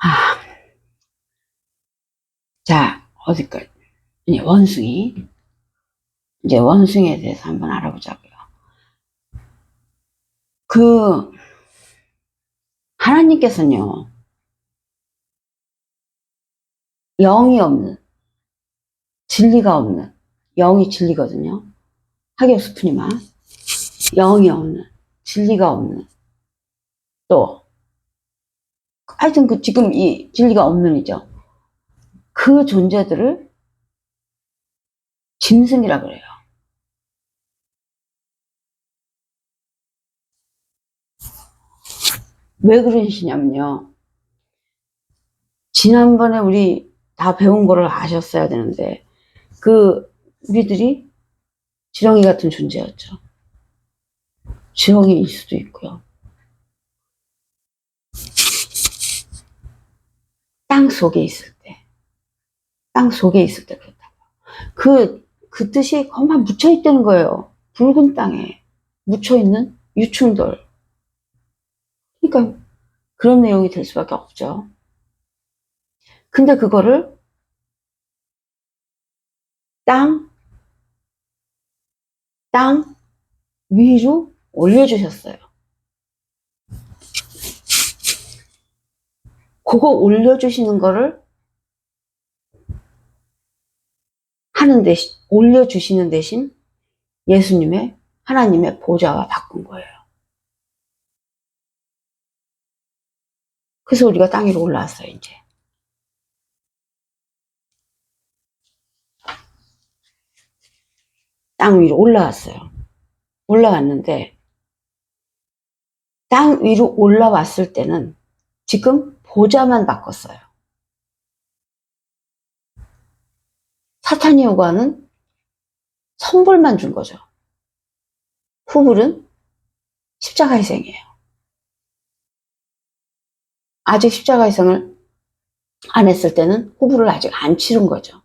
아, 자, 어디까지? 이제 원숭이. 이제 원숭이에 대해서 한번 알아보자고요. 그, 하나님께서는요, 영이 없는, 진리가 없는, 영이 진리거든요. 하기오스프니마. 영이 없는, 진리가 없는, 또, 하여튼 지금 이 진리가 없는이죠. 그 존재들을 짐승이라 그래요. 왜 그러시냐면요. 지난번에 우리 다 배운 거를 아셨어야 되는데, 우리들이 지렁이 같은 존재였죠. 지렁이일 수도 있고요. 땅 속에 있을 때 그렇다고. 그 뜻이 거만 묻혀있다는 거예요. 붉은 땅에 묻혀있는 유충돌. 그러니까 그런 내용이 될 수밖에 없죠. 근데 그거를 땅 위로 올려주셨어요. 그거 올려주시는 거를 올려주시는 대신 하나님의 보좌와 바꾼 거예요. 그래서 우리가 땅 위로 올라왔어요, 이제. 땅 위로 올라왔어요. 올라왔는데, 땅 위로 올라왔을 때는 지금 보좌만 바꿨어요. 사탄이 요구하는 선불만 준 거죠. 후불은 십자가 희생이에요. 아직 십자가 희생을 안 했을 때는 후불을 아직 안 치른 거죠.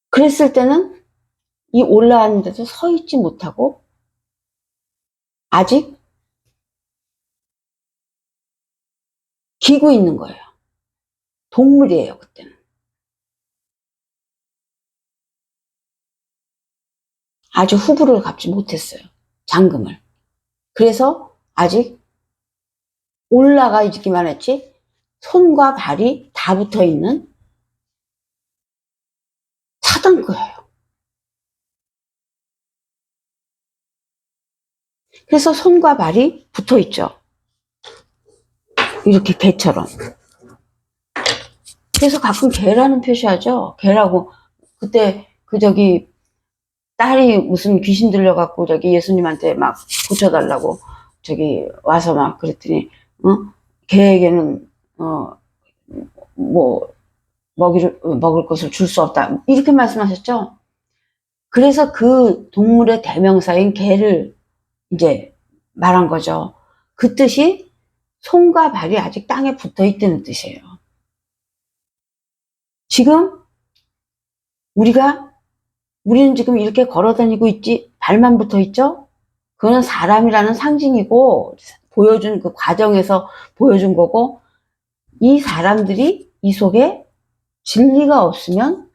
그랬을 때는 이 올라왔는데도 서 있지 못하고 아직 기고 있는 거예요. 동물이에요, 그때는. 아직 후불을 갚지 못했어요. 잔금을. 그래서 아직 올라가 있기만 했지 손과 발이 다 붙어 있는 사단거예요. 그래서 손과 발이 붙어 있죠. 이렇게 개처럼. 그래서 가끔 개라는 표시하죠. 개라고. 그때 딸이 무슨 귀신 들려갖고 예수님한테 막 고쳐달라고 와서 막 그랬더니 개에게는 뭐 먹을 것을 줄 수 없다 이렇게 말씀하셨죠. 그래서 그 동물의 대명사인 개를 이제 말한 거죠. 그 뜻이 손과 발이 아직 땅에 붙어 있다는 뜻이에요. 지금 우리는 지금 이렇게 걸어 다니고 있지, 발만 붙어 있죠? 그거는 사람이라는 상징이고, 보여준 그 과정에서 보여준 거고, 이 사람들이 이 속에 진리가 없으면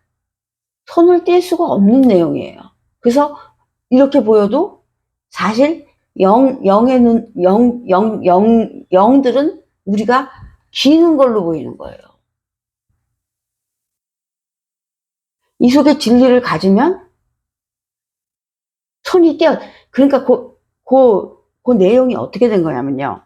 손을 뗄 수가 없는 내용이에요. 그래서 이렇게 보여도 사실 영들은 우리가 기는 걸로 보이는 거예요. 이 속에 진리를 가지면 손이 그러니까 그 내용이 어떻게 된 거냐면요.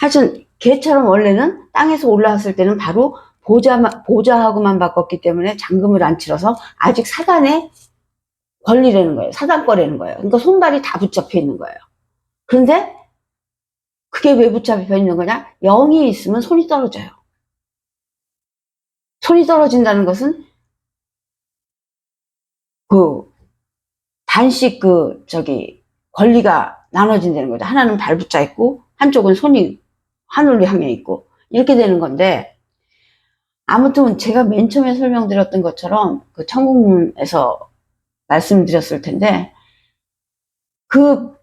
하여튼 개처럼 원래는 땅에서 올라왔을 때는 바로 보좌하고만 바꿨기 때문에 잔금을 안 치러서 아직 사단의 권리라는 거예요. 사단거라는 거예요. 그러니까 손발이 다 붙잡혀 있는 거예요. 그런데 그게 왜 붙잡혀 있는 거냐? 영이 있으면 손이 떨어져요. 손이 떨어진다는 것은 반씩 권리가 나눠진다는 거죠. 하나는 발 붙잡혀 있고 한쪽은 손이 하늘로 향해 있고 이렇게 되는 건데, 아무튼 제가 맨 처음에 설명드렸던 것처럼 그 천국문에서 말씀드렸을 텐데, 그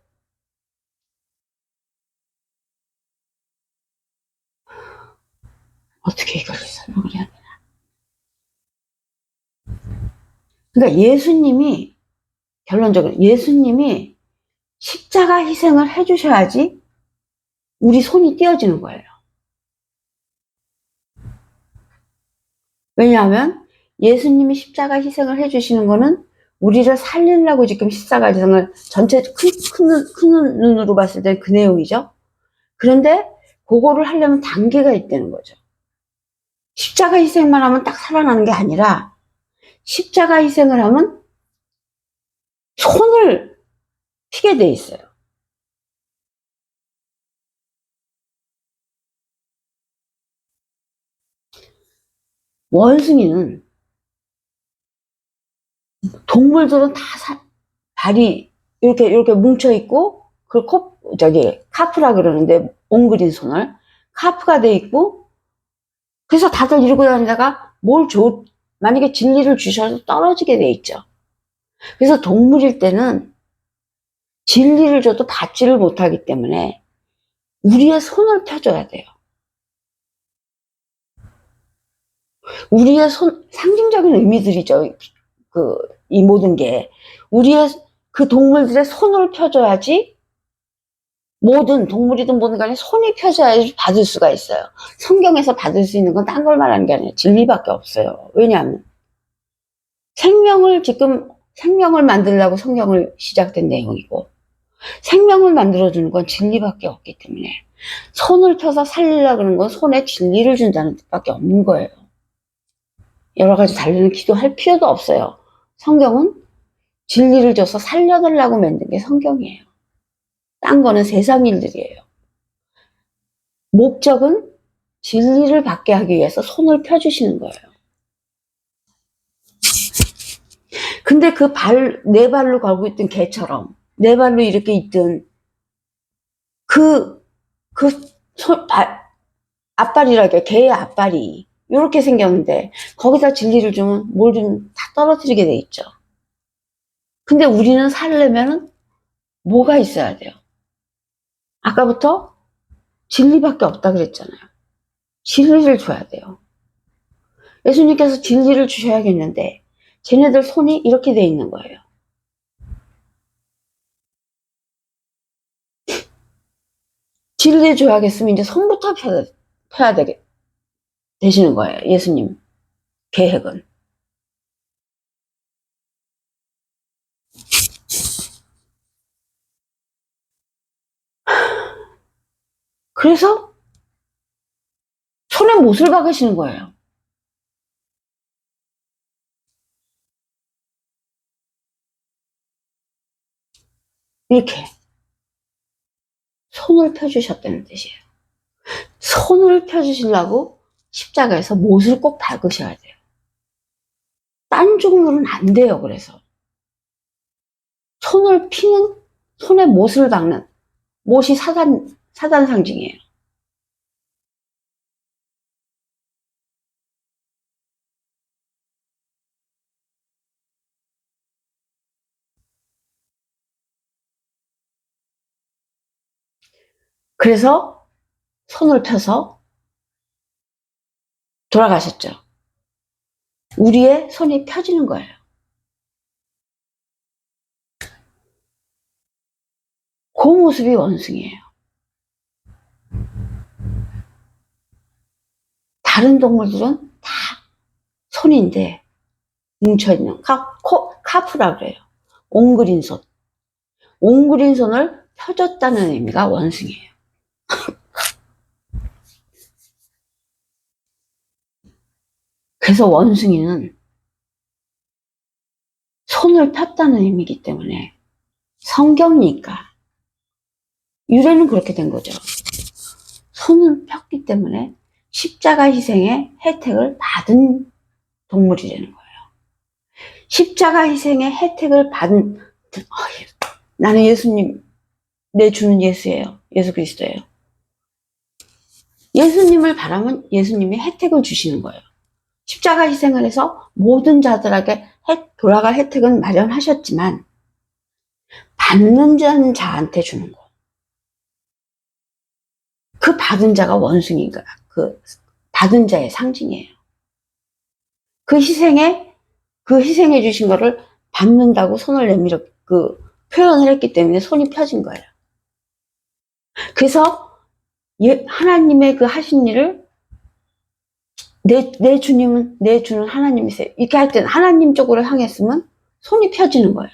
어떻게 이걸 설명을 해야 되나? 그러니까 예수님이, 결론적으로 예수님이 십자가 희생을 해주셔야지 우리 손이 띄어지는 거예요. 왜냐하면 예수님이 십자가 희생을 해주시는 거는 우리를 살리려고 지금 십자가 희생을 전체 큰 눈으로 봤을 때 그 내용이죠. 그런데 그거를 하려면 단계가 있다는 거죠. 십자가 희생만 하면 딱 살아나는 게 아니라 십자가 희생을 하면 손을 피게 돼 있어요. 원숭이는, 동물들은 다 발이 이렇게 뭉쳐 있고, 그 카프라 그러는데 옹그린 손을 카프가 돼 있고, 그래서 다들 이러고 다니다가 만약에 진리를 주셔서 떨어지게 돼 있죠. 그래서 동물일 때는 진리를 줘도 받지를 못하기 때문에 우리의 손을 펴줘야 돼요. 우리의 상징적인 의미들이죠. 이 모든 게 그 동물들의 손을 펴줘야지, 모든 동물이든 뭐든 간에 손이 펴져야지 받을 수가 있어요. 성경에서 받을 수 있는 건 딴 걸 말하는 게 아니라 진리밖에 없어요. 왜냐하면 생명을 만들려고 성경을 시작된 내용이고, 생명을 만들어주는 건 진리밖에 없기 때문에 손을 펴서 살리려고 하는 건 손에 진리를 준다는 뜻밖에 없는 거예요. 여러 가지 다른 기도할 필요도 없어요. 성경은 진리를 줘서 살려달라고 만든 게 성경이에요. 딴 거는 세상 일들이에요. 목적은 진리를 받게 하기 위해서 손을 펴주시는 거예요. 근데 네 발로 걸고 있던 개처럼, 네 발로 이렇게 있던 앞발이라게, 개의 앞발이 이렇게 생겼는데, 거기다 진리를 주면 뭘 좀 다 떨어뜨리게 돼 있죠. 근데 우리는 살려면은 뭐가 있어야 돼요? 아까부터 진리밖에 없다 그랬잖아요. 진리를 줘야 돼요. 예수님께서 진리를 주셔야겠는데 쟤네들 손이 이렇게 돼 있는 거예요. 진리를 줘야겠으면 이제 손부터 펴야 되시는 거예요. 예수님 계획은. 그래서 손에 못을 박으시는 거예요. 이렇게 손을 펴주셨다는 뜻이에요. 손을 펴주시려고 십자가에서 못을 꼭 박으셔야 돼요. 딴 종류는 안 돼요. 그래서 손을 피는, 손에 못을 박는, 못이 사단 상징이에요. 그래서 손을 펴서 돌아가셨죠. 우리의 손이 펴지는 거예요. 그 모습이 원숭이에요. 다른 동물들은 다 손인데 뭉쳐있는, 카프라 그래요. 옹그린 손. 옹그린 손을 펴줬다는 의미가 원숭이에요. 그래서 원숭이는 손을 폈다는 의미이기 때문에, 성경이니까 유래는 그렇게 된 거죠. 손을 폈기 때문에 십자가 희생의 혜택을 받은 동물이라는 거예요. 십자가 희생의 혜택을 받은, 나는 예수님, 내 주는 예수예요. 예수 그리스도예요. 예수님을 바라면 예수님이 혜택을 주시는 거예요. 십자가 희생을 해서 모든 자들에게 돌아갈 혜택은 마련하셨지만, 받는 자한테 주는 거. 그 받은 자가 원숭이인 거야. 그 받은 자의 상징이에요. 그 희생해 주신 거를 받는다고 손을 내밀어 표현을 했기 때문에 손이 펴진 거예요. 그래서 하나님의 그 하신 일을 내 주님은 내 주는 하나님이세요. 이렇게 할 때는 하나님 쪽으로 향했으면 손이 펴지는 거예요.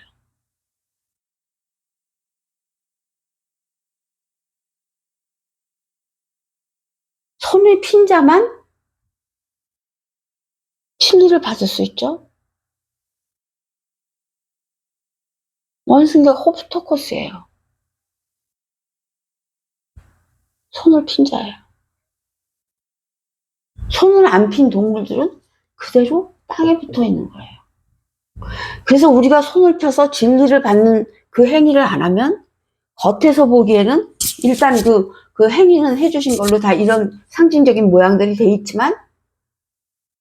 손을 핀 자만 진리를 받을 수 있죠. 원숭이가 호프토커스예요. 손을 핀 자예요. 손을 안 핀 동물들은 그대로 땅에 붙어 있는 거예요. 그래서 우리가 손을 펴서 진리를 받는 그 행위를 안 하면 겉에서 보기에는 일단 그 행위는 해주신 걸로 다 이런 상징적인 모양들이 돼 있지만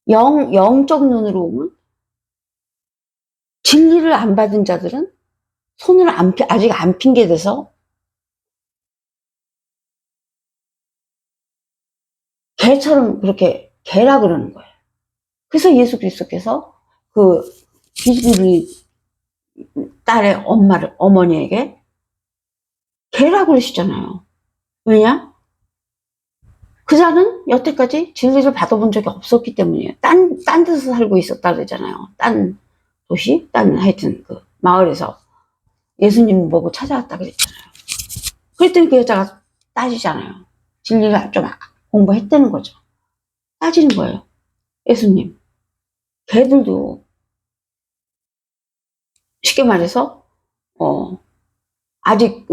영적 눈으로 보면 진리를 안 받은 자들은 손을 아직 안 핀 게 돼서 개처럼 그렇게 개라 그러는 거예요. 그래서 예수 그리스도께서 그 비스무리 딸의 어머니에게 개라 그러시잖아요. 왜냐? 그 자는 여태까지 진리를 받아본 적이 없었기 때문이에요. 딴 데서 살고 있었다 그러잖아요. 딴 도시? 하여튼 그 마을에서 예수님 보고 찾아왔다 그랬잖아요. 그랬더니 그 여자가 따지잖아요. 진리를 좀 공부했다는 거죠. 따지는 거예요. 예수님, 걔들도 쉽게 말해서 아직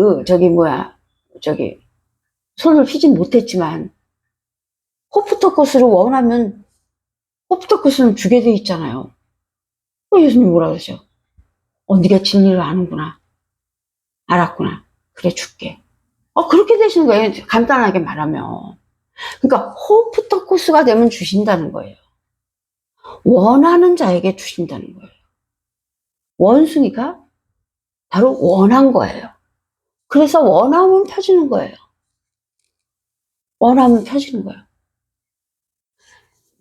손을 휘진 못했지만 호프토커스를 원하면 호프토커스는 주게 돼 있잖아요. 예수님 뭐라 그러죠? 네가 진리를 아는구나. 알았구나. 그래 줄게. 그렇게 되시는 거예요. 간단하게 말하면. 그러니까 호프토커스가 되면 주신다는 거예요. 원하는 자에게 주신다는 거예요. 원숭이가 바로 원한 거예요. 그래서 원하면 펴지는 거예요. 원하면 펴지는 거예요.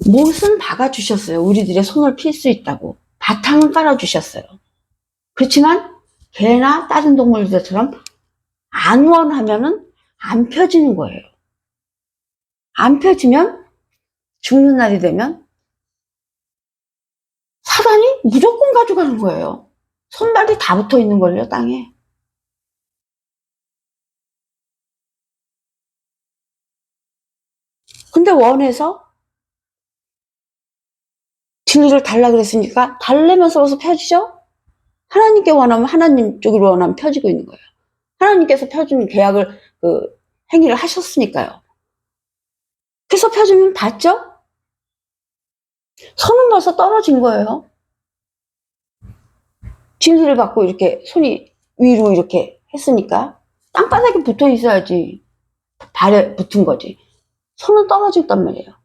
못은 박아주셨어요. 우리들의 손을 필 수 있다고. 바탕은 깔아주셨어요. 그렇지만 개나 다른 동물들처럼 안 원하면은 안 펴지는 거예요. 안 펴지면 죽는 날이 되면 사단이 무조건 가져가는 거예요. 손발이 다 붙어 있는 걸요, 땅에. 근데 원해서 진리를 달라 그랬으니까 달래면서 펴지죠? 하나님께 원하면 하나님 쪽으로 원하면 펴지고 있는 거예요. 하나님께서 펴주는 계약을 행위를 하셨으니까요. 그래서 펴주면 받죠? 손은 벌써 떨어진 거예요. 진리를 받고 이렇게 손이 위로 이렇게 했으니까 땅바닥에 붙어 있어야지 발에 붙은 거지. 손은 떨어졌단 말이에요.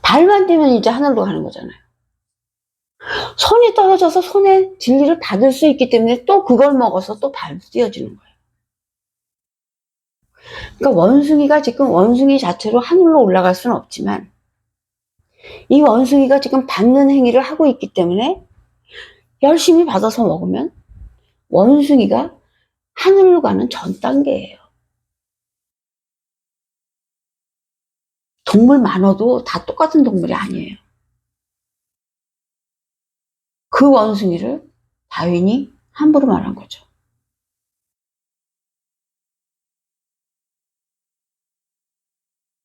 발만 떼면 이제 하늘로 가는 거잖아요. 손이 떨어져서 손에 진리를 받을 수 있기 때문에 또 그걸 먹어서 또 발도 띄어지는 거예요. 그러니까 원숭이가 지금 원숭이 자체로 하늘로 올라갈 수는 없지만 이 원숭이가 지금 받는 행위를 하고 있기 때문에 열심히 받아서 먹으면 원숭이가 하늘로 가는 전 단계예요. 동물 많아도 다 똑같은 동물이 아니에요. 그 원숭이를 다윈이 함부로 말한 거죠.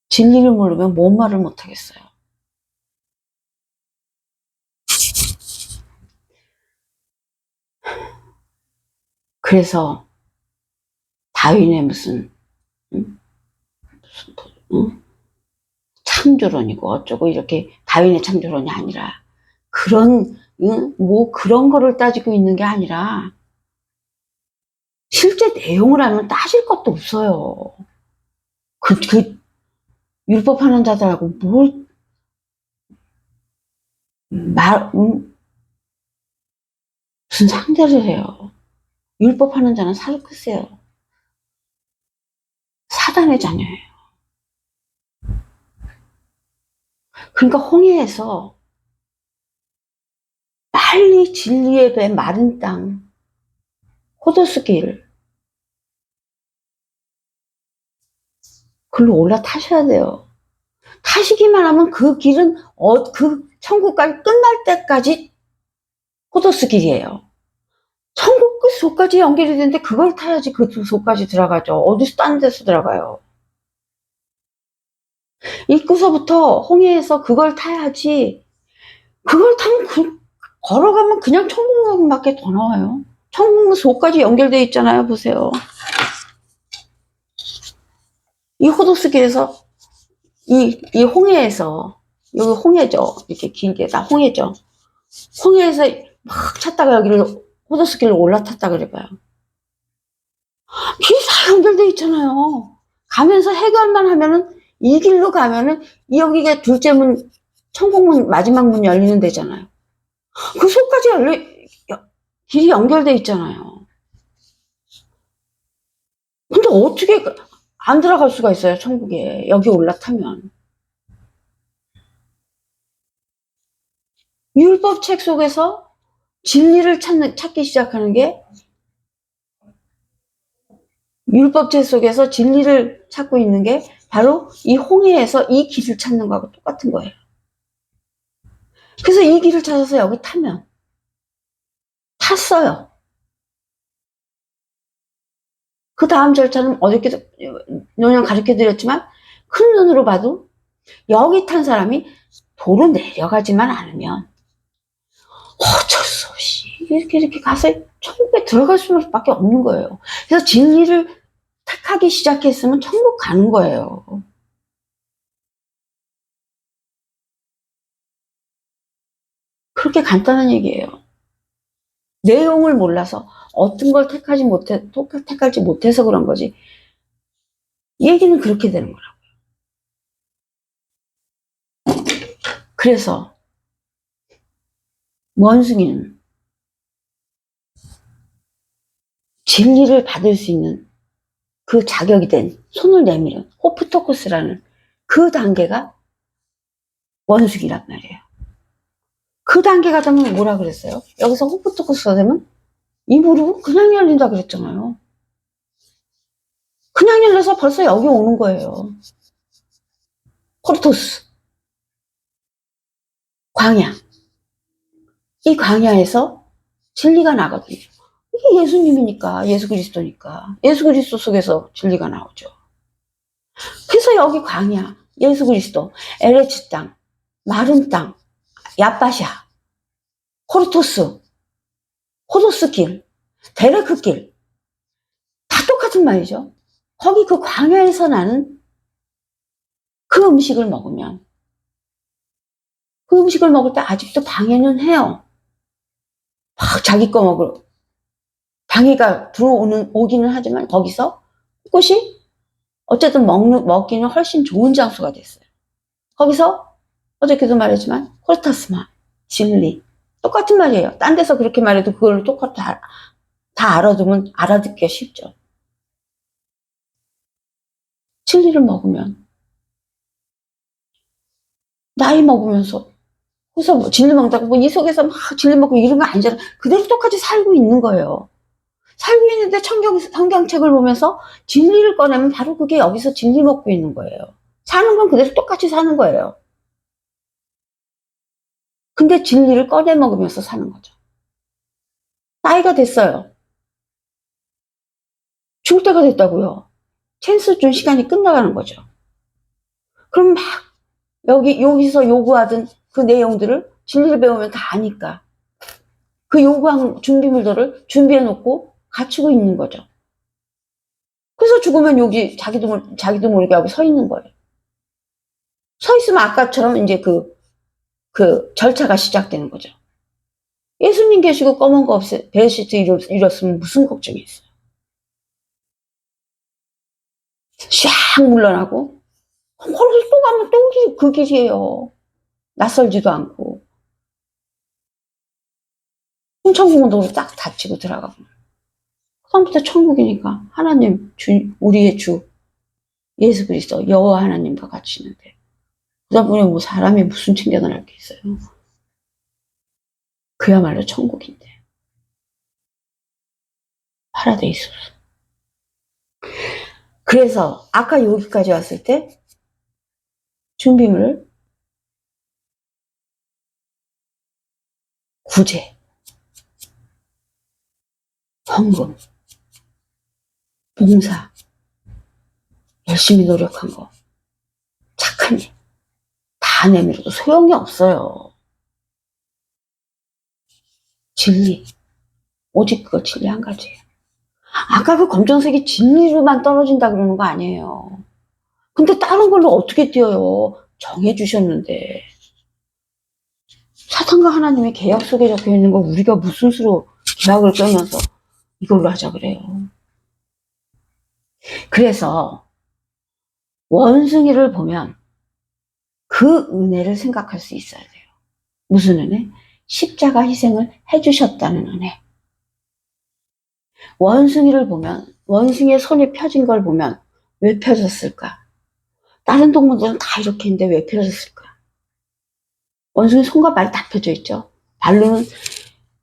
진리를 모르면 뭔 말을 못하겠어요. 그래서 다윈의 무슨 창조론이고 어쩌고 이렇게 다윈의 창조론이 아니라 그런 거를 따지고 있는 게 아니라 실제 내용을 알면 따질 것도 없어요. 율법하는 자들하고 무슨 상대를 해요. 율법하는 자는 사르크스예요. 사단의 자녀예요. 그러니까 홍해에서 빨리 진리의 배 마른 땅, 호도스길, 글로 올라타셔야 돼요. 타시기만 하면 그 길은 그 천국까지 끝날 때까지 호도스길이에요. 천국 그 속까지 연결이 되는데 그걸 타야지 그 속까지 들어가죠. 어디서 딴 데서 들어가요. 입구서부터 홍해에서 그걸 타야지. 그걸 타면 걸어가면 그냥 천국밖에 더 나와요. 천국 속까지 연결되어 있잖아요. 보세요. 이 호도스길에서 이 홍해에서, 여기 홍해죠. 이렇게 길게 다 홍해죠. 홍해에서 막 찾다가 여기를 호도스길로 올라탔다 그래봐요. 길이 다 연결되어 있잖아요. 가면서 해결만 하면은 이 길로 가면은 여기가 둘째 문, 천국문 마지막 문 열리는 데잖아요. 그 속까지 길이 연결되어 있잖아요. 근데 어떻게 안 들어갈 수가 있어요, 천국에. 여기 올라타면. 율법책 속에서 진리를 찾기 시작하는 게, 율법책 속에서 진리를 찾고 있는 게 바로 이 홍해에서 이 길을 찾는 거하고 똑같은 거예요. 그래서 이 길을 찾아서 여기 탔어요. 그 다음 절차는 어저께도 그냥 가르쳐 드렸지만, 큰 눈으로 봐도 여기 탄 사람이 도로 내려가지만 않으면 어쩔 수 없이 이렇게 가서 천국에 들어갈 수밖에 없는 거예요. 그래서 진리를 택하기 시작했으면 천국 가는 거예요. 그렇게 간단한 얘기예요. 내용을 몰라서 어떤 걸 택할지 못해서 그런 거지. 얘기는 그렇게 되는 거라고요. 그래서 원숭이는 진리를 받을 수 있는 그 자격이 된 손을 내밀은 호프토코스라는 그 단계가 원숭이란 말이에요. 그 단계가 되면 뭐라 그랬어요? 여기서 호프토코스가 되면 이 무릎은 그냥 열린다 그랬잖아요. 그냥 열려서 벌써 여기 오는 거예요. 코르토스, 광야. 이 광야에서 진리가 나거든요. 이게 예수님이니까, 예수 그리스도니까. 예수 그리스도 속에서 진리가 나오죠. 그래서 여기 광야, 예수 그리스도, 에레츠 땅, 마른 땅, 야빠샤, 코르토스, 호도스 길, 데레크 길, 다 똑같은 말이죠. 거기 그 광야에서 나는 그 음식을 먹으면, 그 음식을 먹을 때 아직도 방해는 해요. 막 자기 거 먹으러. 방해가 오기는 하지만 거기서 꽃이 어쨌든 먹기는 훨씬 좋은 장소가 됐어요. 거기서 어저께도 말했지만 콜타스마, 진리. 똑같은 말이에요. 딴 데서 그렇게 말해도 그걸 똑같이 다 알아두면 알아듣기가 쉽죠. 진리를 먹으면 나이 먹으면서 그래서 뭐 진리 먹다고 뭐 이 속에서 막 진리 먹고 이런 거 아니잖아. 그대로 똑같이 살고 있는 거예요. 살고 있는데 성경책을 보면서 진리를 꺼내면 바로 그게 여기서 진리 먹고 있는 거예요. 사는 건 그대로 똑같이 사는 거예요. 근데 진리를 꺼내 먹으면서 사는 거죠. 나이가 됐어요. 죽을 때가 됐다고요. 찬스 준 시간이 끝나가는 거죠. 그럼 막 여기서 요구하던 그 내용들을 진리를 배우면 다 아니까 그 요구한 준비물들을 준비해 놓고 갖추고 있는 거죠. 그래서 죽으면 여기 자기도 모르게 하고 서 있는 거예요. 서 있으면 아까처럼 이제 그 절차가 시작되는 거죠. 예수님 계시고 검은 거 없이 베레시트 이뤘으면 무슨 걱정이 있어요. 샥 물러나고 거기서 또 가면 또 그 길이에요. 낯설지도 않고. 천국문으로 딱 닫히고 들어가고. 처음부터 천국이니까 하나님 우리의 주 예수 그리스도 여호와 하나님과 같이 있는데 그러다 보니 뭐 사람이 무슨 챙겨나갈 게 있어요. 그야말로 천국인데 파라데이스. 그래서 아까 여기까지 왔을 때 준비물을 구제, 헌금, 봉사, 열심히 노력한 거, 착한 일 다 내밀어도 소용이 없어요. 진리, 오직 그거 진리 한 가지예요. 아까 그 검정색이 진리로만 떨어진다 그러는 거 아니에요. 근데 다른 걸로 어떻게 뛰어요? 정해주셨는데. 사탄과 하나님의 계약 속에 적혀 있는 거 우리가 무슨 수로 계약을 깨면서 이걸로 하자 그래요. 그래서 원숭이를 보면 그 은혜를 생각할 수 있어야 돼요. 무슨 은혜? 십자가 희생을 해주셨다는 은혜. 원숭이를 보면, 원숭이의 손이 펴진 걸 보면 왜 펴졌을까? 다른 동물들은 다 이렇게 했는데 왜 펴졌을까? 원숭이 손과 발이 다 펴져 있죠. 발로는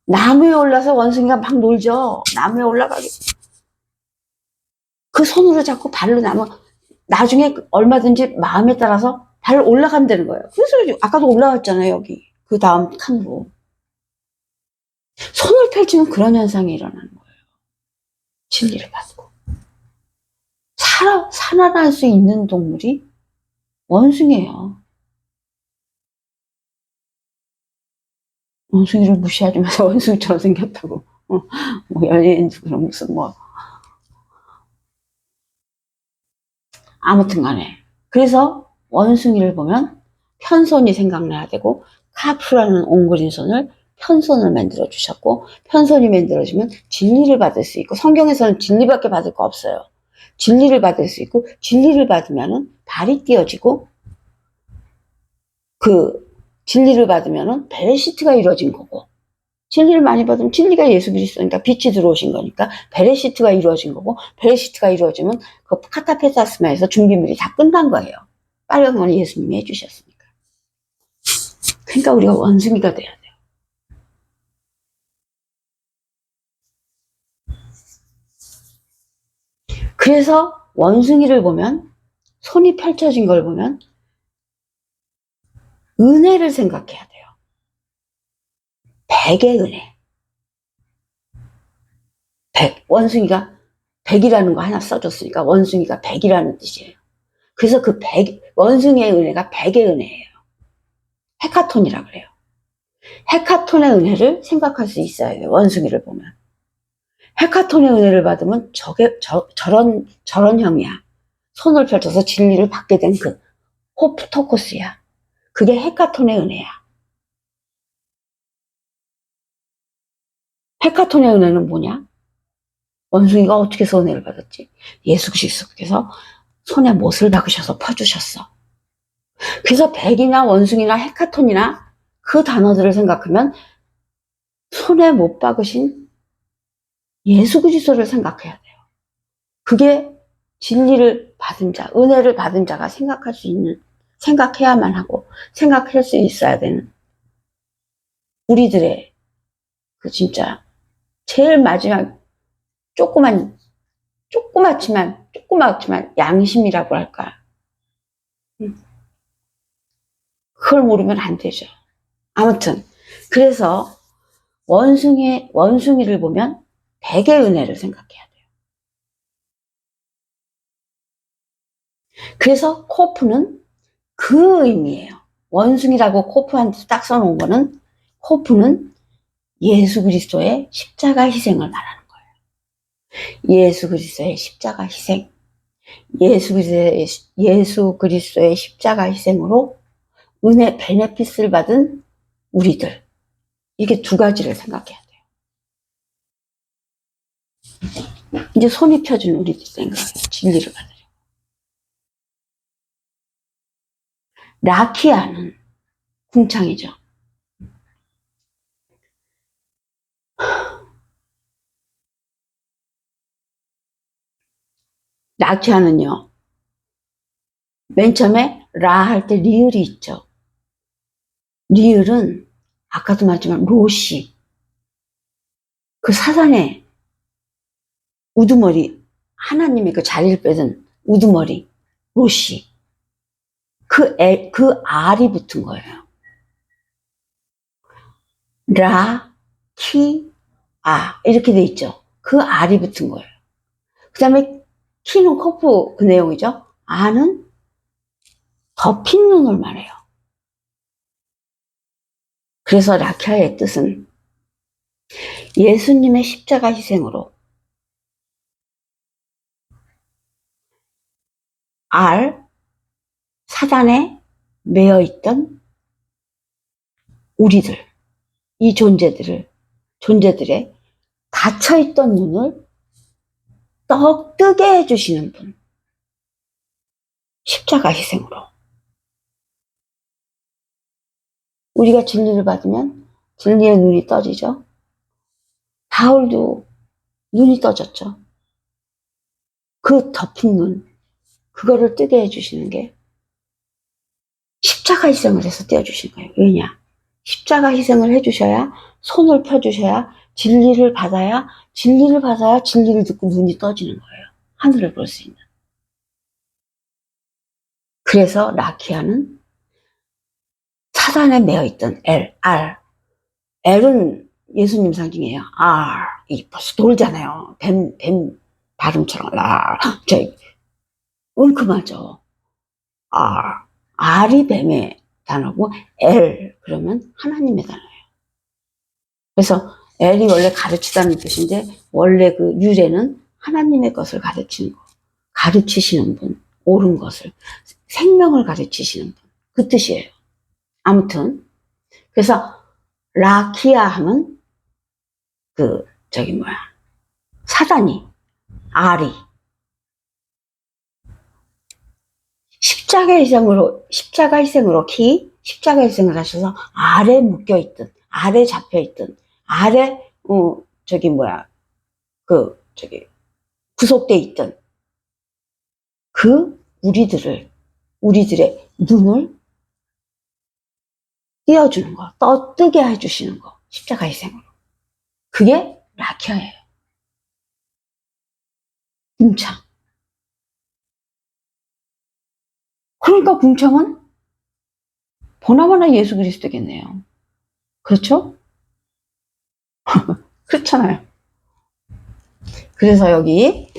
나무에 올라서 원숭이가 막 놀죠. 나무에 올라가기. 그 손으로 잡고 발로 나중에 얼마든지 마음에 따라서 발 올라간다는 거예요. 그래서 아까도 올라왔잖아요, 여기. 그 다음 칸으로. 손을 펼치면 그런 현상이 일어나는 거예요. 진리를 받고. 살아날 수 있는 동물이 원숭이에요. 원숭이를 무시하지 마서 원숭이처럼 생겼다고. 뭐 연예인도 그런 무슨 뭐. 아무튼 간에. 그래서 원숭이를 보면 편손이 생각나야 되고, 카프라는 옹그린 손을 편손을 만들어 주셨고, 편손이 만들어지면 진리를 받을 수 있고, 성경에서는 진리밖에 받을 거 없어요. 진리를 받을 수 있고, 진리를 받으면은 발이 띄어지고, 그 진리를 받으면은 베레시트가 이루어진 거고, 진리를 많이 받으면 진리가 예수 그리스도니까 빛이 들어오신 거니까 베레시트가 이루어진 거고, 베레시트가 이루어지면 그 카타페사스마에서 준비물이 다 끝난 거예요. 빨간 건 예수님이 해주셨으니까. 그러니까 우리가 원숭이가 돼야 돼요. 그래서 원숭이를 보면, 손이 펼쳐진 걸 보면 은혜를 생각해야 돼요. 백의 은혜. 원숭이가 백이라는 거 하나 써줬으니까 원숭이가 백이라는 뜻이에요. 그래서 그 원숭이의 은혜가 백의 은혜예요. 헤카톤이라 그래요. 헤카톤의 은혜를 생각할 수 있어야 돼요. 원숭이를 보면. 헤카톤의 은혜를 받으면 저런 형이야. 손을 펼쳐서 진리를 받게 된 그 호프토코스야. 그게 헤카톤의 은혜야. 헤카톤의 은혜는 뭐냐? 원숭이가 어떻게 해서 은혜를 받았지? 예수 그리스도께서 손에 못을 박으셔서 퍼주셨어. 그래서 백이나 원숭이나 헤카톤이나 그 단어들을 생각하면 손에 못 박으신 예수 그리스도를 생각해야 돼요. 그게 진리를 받은 자, 은혜를 받은 자가 생각할 수 있는, 생각해야만 하고 생각할 수 있어야 되는 우리들의 그 진짜 제일 마지막 조그맣지만 양심이라고 할까. 그걸 모르면 안 되죠. 아무튼 그래서 원숭이를 보면 백의 은혜를 생각해야 돼요. 그래서 코프는 그 의미예요. 원숭이라고 코프한테 딱 써놓은 거는, 코프는 예수 그리스도의 십자가 희생을 말하는 거예요. 예수 그리스도의 십자가 희생. 예수 그리스도의 십자가 희생으로 은혜 베네핏을 받은 우리들. 이게 두 가지를 생각해야 돼요. 이제 손이 펴진 우리들 생각해요. 진리를 받으려. 라키아는 궁창이죠. 라키아는요, 맨 처음에 라 할 때 리을이 있죠. 리을은 아까도 말했지만 로시, 그 사단의 우두머리, 하나님이 그 자리를 뺏은 우두머리, 로시, 그 알이 붙은 거예요. 라, 키, 아 이렇게 돼 있죠. 그 알이 붙은 거예요. 그 다음에 키는 코프 그 내용이죠. 아는 덮인 눈을 말해요. 그래서 라키아의 뜻은 예수님의 십자가 희생으로 알, 사단에 매여 있던 우리들, 이 존재들의 닫혀있던 눈을 떡 뜨게 해주시는 분. 십자가 희생으로. 우리가 진리를 받으면 진리의 눈이 떠지죠. 바울도 눈이 떠졌죠. 그 덮인 눈, 그거를 뜨게 해주시는 게 십자가 희생을 해서 떼어주신 거예요. 왜냐? 십자가 희생을 해주셔야, 손을 펴주셔야, 진리를 받아야 진리를 듣고 눈이 떠지는 거예요. 하늘을 볼 수 있는. 그래서 라키아는 사단에 매어있던 R. L은 예수님 상징이에요. R. 이 벌써 돌잖아요. 뱀 발음처럼. 은큼하죠. R. R이 뱀의 단어고, L. 그러면 하나님의 단어예요. 그래서 L이 원래 가르치다는 뜻인데, 원래 그 유래는 하나님의 것을 가르치는 거. 가르치시는 분. 옳은 것을. 생명을 가르치시는 분. 그 뜻이에요. 아무튼. 그래서 라키아 하면 사단이, 알이 십자가 희생으로 십자가 희생을 하셔서 알에 묶여있던, 알에 잡혀있던, 알에 구속돼 있던 그 우리들의 눈을 띄워주는 거, 떠뜨게 해주시는 거, 십자가 희생으로. 그게 라키아예요. 궁창. 그러니까 궁창은 보나마나 예수 그리스도겠네요. 그렇죠? 그렇잖아요. 그래서 여기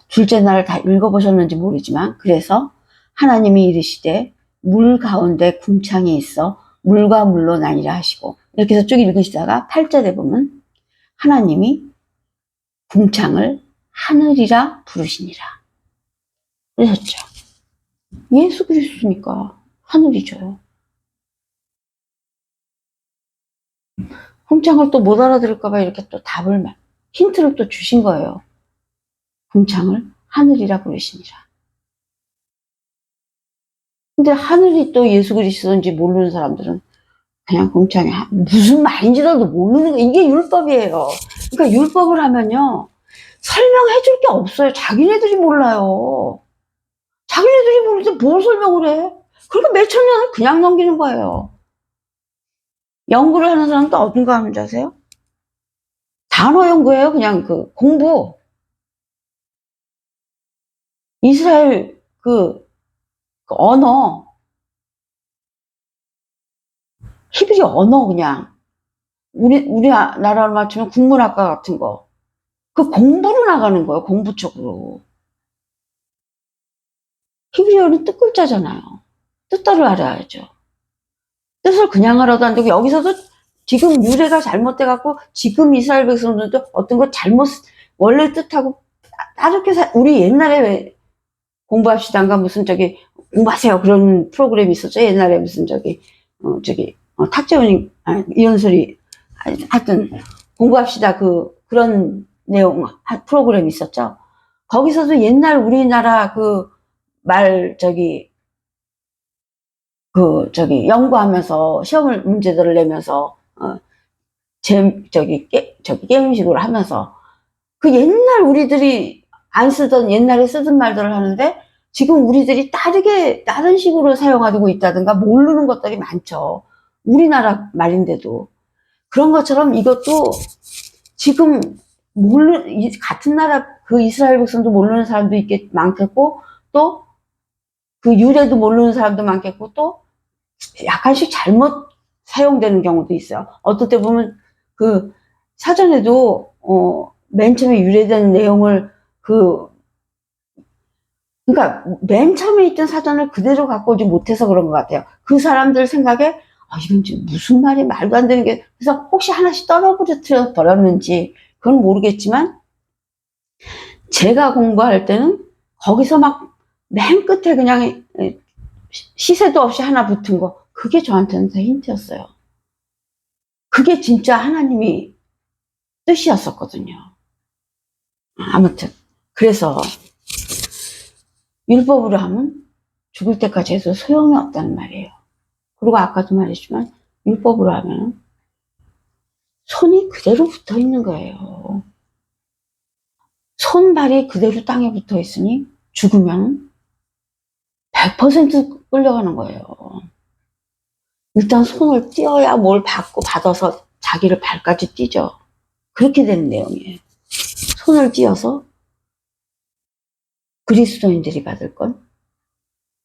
둘째 날 다 읽어보셨는지 모르지만, 그래서 하나님이 이르시되 물 가운데 궁창이 있어 물과 물로 나뉘라 하시고, 이렇게 해서 쭉 읽으시다가 8절에 보면 하나님이 궁창을 하늘이라 부르시니라 그러셨죠. 예수 그리스도니까 하늘이죠. 궁창을 또 못 알아들을까봐 이렇게 또 힌트를 또 주신 거예요. 궁창을 하늘이라 부르시니라. 근데 하늘이 또 예수 그리스도인지 모르는 사람들은 그냥 궁창이 무슨 말인지도 모르는 거. 이게 율법이에요. 그러니까 율법을 하면요, 설명해 줄 게 없어요. 자기네들이 몰라요. 자기네들이 모르는데 뭘 설명을 해. 그러니까 몇천 년을 그냥 넘기는 거예요. 연구를 하는 사람도 어딘가 하는지 아세요? 단어 연구예요. 그냥 공부. 이스라엘 언어, 히브리 언어, 그냥 우리나라로 맞추면 국문학과 같은 거, 그 공부로 나가는 거예요. 공부 쪽으로. 히브리어는 뜻글자잖아요. 뜻도를 알아야죠. 뜻을 그냥 알아도 안 되고, 여기서도 지금 유래가 잘못돼갖고 지금 이스라엘 백성들도 어떤 거 원래 뜻하고 다르게 우리 옛날에 왜 공부합시다인가 무슨 공부하세요 그런 프로그램이 있었죠. 옛날에 무슨 탁재훈이 이현설이 하여튼 공부합시다 그런 내용 프로그램이 있었죠. 거기서도 옛날 우리나라 연구하면서 시험을 문제들을 내면서 게임식으로 하면서 그 옛날 우리들이 안 쓰던 옛날에 쓰던 말들을 하는데 지금 우리들이 다른 식으로 사용하고 있다든가 모르는 것들이 많죠. 우리나라 말인데도. 그런 것처럼 이것도 지금 같은 나라 그 이스라엘 백성도 모르는 사람도 많겠고, 또 그 유래도 모르는 사람도 많겠고, 또 약간씩 잘못 사용되는 경우도 있어요. 어떨 때 보면 그 사전에도 맨 처음에 유래된 내용을 그러니까 맨 처음에 있던 사전을 그대로 갖고 오지 못해서 그런 것 같아요. 그 사람들 생각에 이건 지금 무슨 말이 말도 안 되는 게, 그래서 혹시 하나씩 떨어뜨려 버렸는지 그건 모르겠지만, 제가 공부할 때는 거기서 막 맨 끝에 그냥 시세도 없이 하나 붙은 거, 그게 저한테는 다 힌트였어요. 그게 진짜 하나님이 뜻이었었거든요. 아무튼 그래서 율법으로 하면 죽을 때까지 해도 소용이 없다는 말이에요. 그리고 아까도 말했지만 율법으로 하면 손이 그대로 붙어 있는 거예요. 손발이 그대로 땅에 붙어 있으니 죽으면 100% 끌려가는 거예요. 일단 손을 띄어야 뭘 받아서 자기를 발까지 띄죠. 그렇게 되는 내용이에요. 손을 띄어서 그리스도인들이 받을 건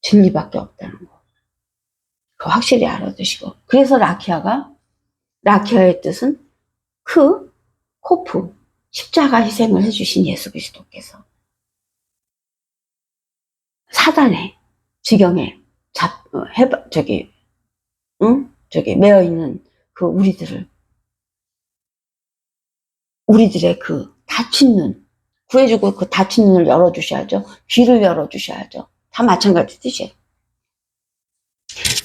진리밖에 없다는 거. 그거 확실히 알아두시고. 그래서 라키아의 뜻은 코프, 십자가 희생을 해주신 예수 그리스도께서 사단의 지경에 매어 있는 그 우리들의 그 닫힌 눈, 구해주고 그 닫힌 눈을 열어주셔야죠. 귀를 열어주셔야죠. 다 마찬가지 뜻이에요.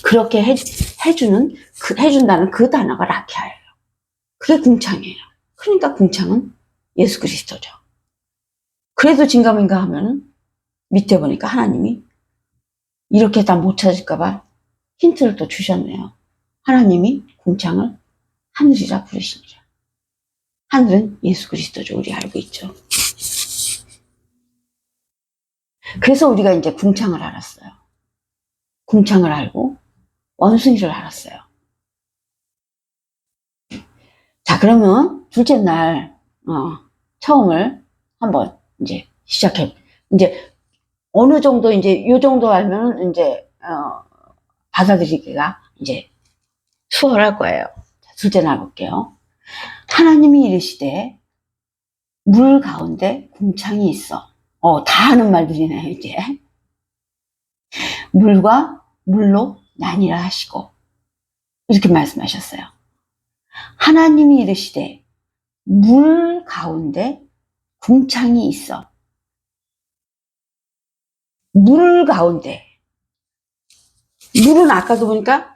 그렇게 해준다는 그 단어가 라키아예요. 그게 궁창이에요. 그러니까 궁창은 예수 그리스도죠. 그래도 진감인가 하면은 밑에 보니까 하나님이 이렇게 다 못 찾을까봐 힌트를 또 주셨네요. 하나님이 궁창을 하늘이라 부르시니라. 하늘은 예수 그리스도죠. 우리 알고 있죠. 그래서 우리가 이제 궁창을 알았어요. 궁창을 알고 원숭이를 알았어요. 자, 그러면 둘째 날 처음을 한번 이제 이제 어느 정도 이제 요 정도 알면 이제 받아들이기가 이제 수월할 거예요. 자, 둘째 날 볼게요. 하나님이 이르시되 물 가운데 궁창이 있어. 다 하는 말들이네요, 이제. 물과 물로 나뉘라 하시고 이렇게 말씀하셨어요. 하나님이 이르시되 물 가운데 궁창이 있어. 물 가운데. 물은 아까도 보니까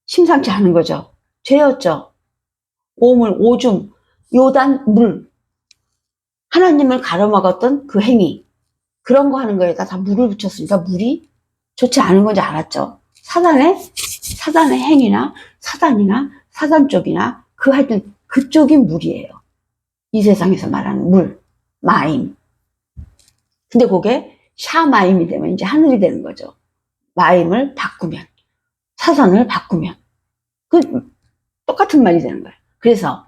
심상치 않은 거죠. 죄였죠. 오줌, 요단, 물. 하나님을 가로막았던 그 행위. 그런 거 하는 거에다 다 물을 붙였으니까 물이 좋지 않은 건지 알았죠. 사단의 행위나 사단이나 사단 쪽이나 하여튼 그쪽이 물이에요. 이 세상에서 말하는 물, 마임. 근데 그게 샤마임이 되면 이제 하늘이 되는 거죠. 마임을 바꾸면, 사단을 바꾸면 똑같은 말이 되는 거예요. 그래서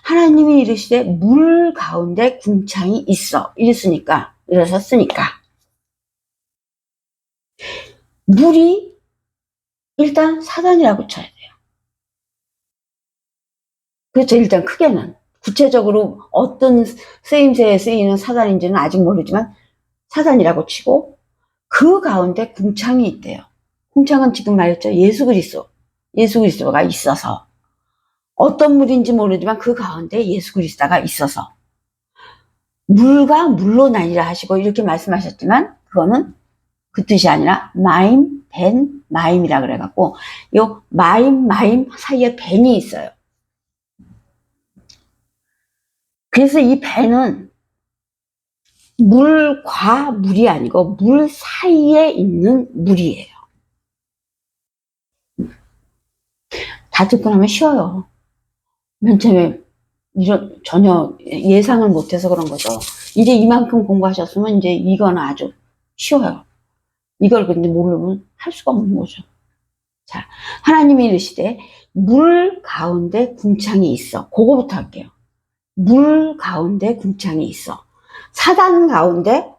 하나님이 이르시되 물 가운데 궁창이 있어. 이러셨으니까 물이 일단 사단이라고 쳐야 돼요. 그렇죠. 일단 크게는. 구체적으로 어떤 쓰임새에 쓰이는 사단인지는 아직 모르지만 사단이라고 치고 그 가운데 궁창이 있대요. 궁창은 지금 말했죠. 예수 그리스도가 있어서 어떤 물인지 모르지만 그 가운데 예수 그리스도가 있어서 물과 물로 나뉘라 하시고 이렇게 말씀하셨지만 그거는 그 뜻이 아니라 마임, 벤, 마임이라 그래갖고 요 마임 사이에 벤이 있어요. 그래서 이 벤은 물과 물이 아니고 물 사이에 있는 물이에요. 다 듣고 나면 쉬워요. 맨 처음에 전혀 예상을 못해서 그런 거죠. 이제 이만큼 공부하셨으면 이제 이거는 아주 쉬워요. 이걸 근데 모르면 할 수가 없는 거죠. 자, 하나님이 이르시되 물 가운데 궁창이 있어. 그거부터 할게요. 물 가운데 궁창이 있어. 사단 가운데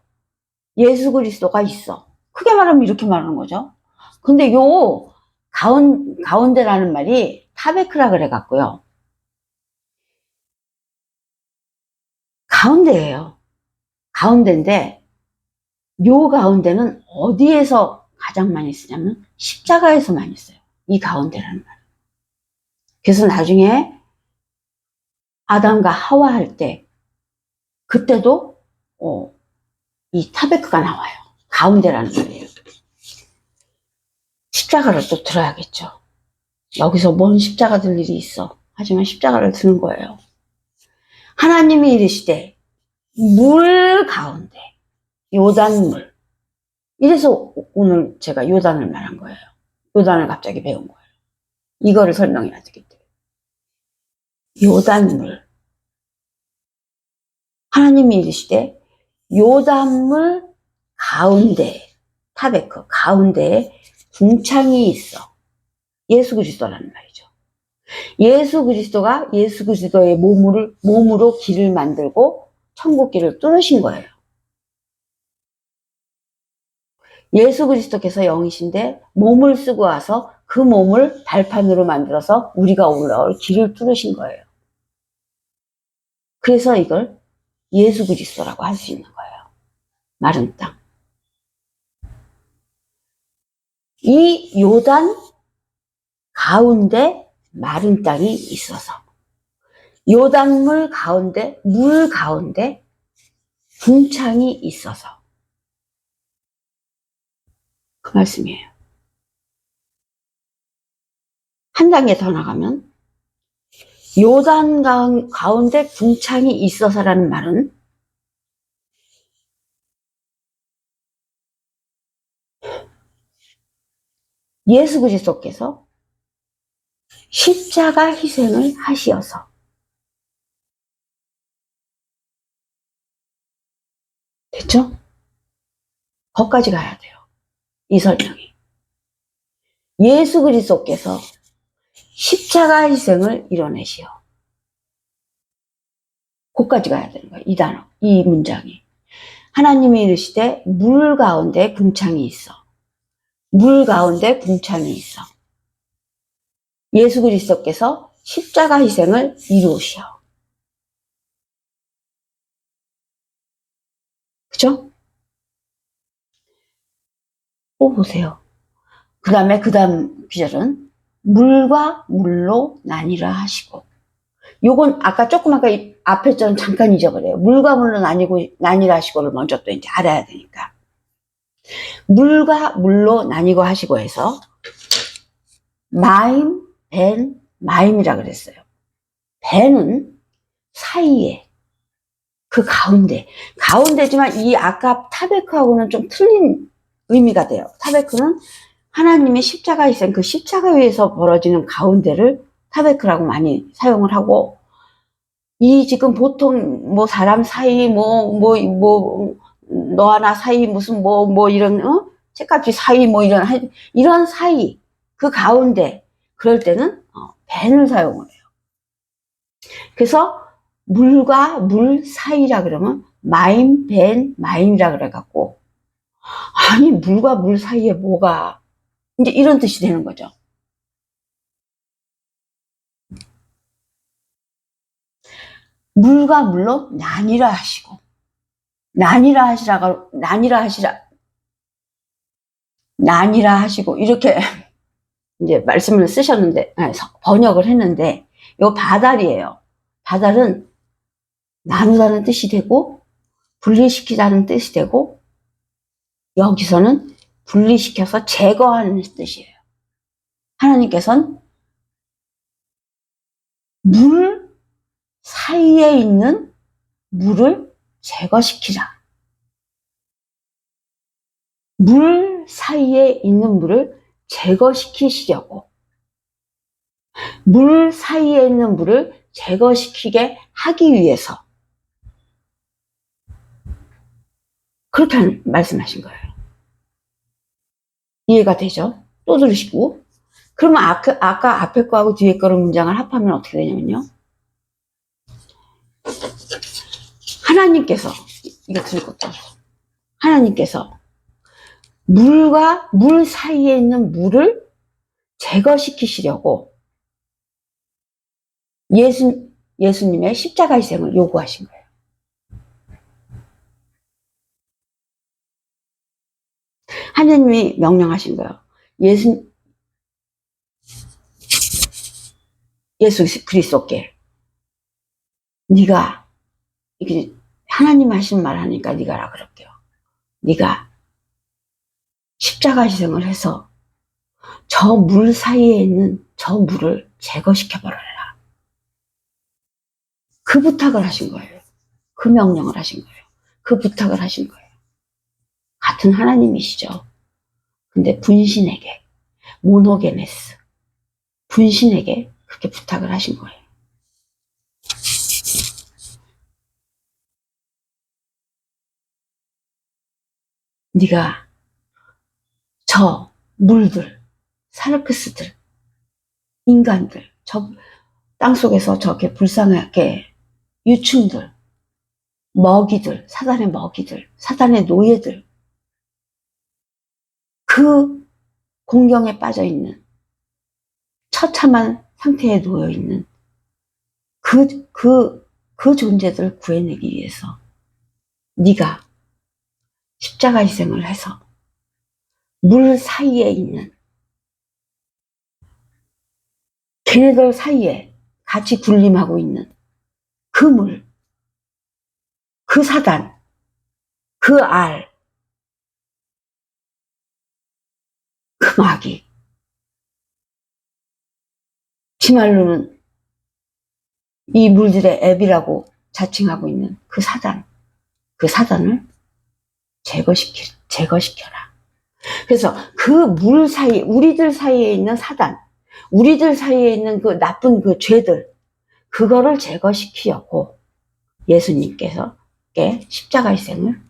예수 그리스도가 있어. 크게 말하면 이렇게 말하는 거죠. 근데 요 가운데라는 말이 타베크라 그래 갖고요. 가운데예요. 가운데인데 요 가운데는 어디에서 가장 많이 쓰냐면 십자가에서 많이 써요. 이 가운데라는 말. 그래서 나중에 아담과 하와 할 때 그때도 이 타베크가 나와요. 가운데라는 말이에요. 십자가를 또 들어야겠죠. 여기서 뭔 십자가 들 일이 있어. 하지만 십자가를 드는 거예요. 하나님이 이르시되 물 가운데 요단물. 이래서 오늘 제가 요단을 말한 거예요. 요단을 갑자기 배운 거예요. 이거를 설명해야 되겠대요. 요단물. 하나님이 이르시되 요단물 가운데 타베크 가운데에 궁창이 있어. 예수 그리스도라는 말이죠. 예수 그리스도가 예수 그리스도의 몸으로 길을 만들고 천국 길을 뚫으신 거예요. 예수 그리스도께서 영이신데 몸을 쓰고 와서 그 몸을 발판으로 만들어서 우리가 올라올 길을 뚫으신 거예요. 그래서 이걸 예수 그리스도라고 할 수 있는 거예요. 마른 땅. 이 요단 가운데 마른 땅이 있어서 요단물 가운데 물 가운데 궁창이 있어서 그 말씀이에요. 한 단계 더 나가면 요단 가운데 궁창이 있어서라는 말은 예수 그리스도께서 십자가 희생을 하시어서 됐죠? 거기까지 가야 돼요. 이 설명이. 예수 그리스도께서 십자가 희생을 이뤄내시오. 거기까지 가야 되는 거예요. 이 단어, 이 문장이. 하나님이 이르시되 물 가운데 궁창이 있어. 물 가운데 궁창이 있어. 예수 그리스도께서 십자가 희생을 이루시오. 그죠? 또 보세요. 그 다음 구절은 물과 물로 나뉘라 하시고. 요건 아까 조금 아까 앞에 좀 잠깐 잊어버려요. 물과 물로 나뉘라 하시고를 먼저 또 이제 알아야 되니까. 물과 물로 나뉘고 하시고 해서 마임, 벤, 마임이라 그랬어요. 벤은 사이에 그 가운데지만 이 아까 타베크하고는 좀 틀린 의미가 돼요. 타베크는 하나님의 십자가 희생, 그 십자가 위에서 벌어지는 가운데를 타베크라고 많이 사용을 하고, 이 지금 보통 뭐 사람 사이 너와 나 사이 무슨 이런 책갈피 사이 이런 사이 그 가운데 그럴 때는 벤을 사용을 해요. 그래서 물과 물 사이라 그러면 마임, 벤, 마임이라 그래갖고, 아니 물과 물 사이에 뭐가 이제 이런 뜻이 되는 거죠. 물과 물로 나뉘라 하시고, 나뉘라 하시고 이렇게 이제 말씀을 쓰셨는데, 번역을 했는데, 요 바달이에요. 바달은 나누다는 뜻이 되고 분리시키자는 뜻이 되고, 여기서는 분리시켜서 제거하는 뜻이에요. 하나님께서는 물 사이에 있는 물을 제거시키라. 물 사이에 있는 물을 제거시키시려고, 물 사이에 있는 물을 제거시키게 하기 위해서 그렇게 말씀하신 거예요. 이해가 되죠? 또 들으시고. 그러면 아까 앞에 거하고 뒤에 거를 문장을 합하면 어떻게 되냐면요. 하나님께서, 이거 들고 또, 하나님께서 물과 물 사이에 있는 물을 제거시키시려고 예수님의 십자가 희생을 요구하신 거예요. 하나님이 명령하신 거예요. 예수 그리스도께 네가 이게 하나님 하신 말 하니까 네가라 그럴게요. 네가 십자가 희생을 해서 저 물 사이에 있는 저 물을 제거시켜 버려라. 그 부탁을 하신 거예요. 그 명령을 하신 거예요. 그 부탁을 하신 거예요. 같은 하나님이시죠. 근데 분신에게, 모노게네스, 분신에게 그렇게 부탁을 하신 거예요. 네가 저 물들, 사르크스들, 인간들, 저 땅속에서 저렇게 불쌍하게 유충들, 먹이들, 사단의 먹이들, 사단의 노예들, 그 공경에 빠져있는 처참한 상태에 놓여있는 그 존재들을 구해내기 위해서 네가 십자가 희생을 해서 물 사이에 있는 걔네들 사이에 같이 군림하고 있는 그 물, 그 사단, 그 알, 그 마귀, 지말로는 이 물들의 앱이라고 자칭하고 있는 그 사단을 제거시켜라. 그래서 그 물 사이, 우리들 사이에 있는 사단, 우리들 사이에 있는 그 나쁜 그 죄들, 그거를 제거시키려고 예수님께서 십자가 희생을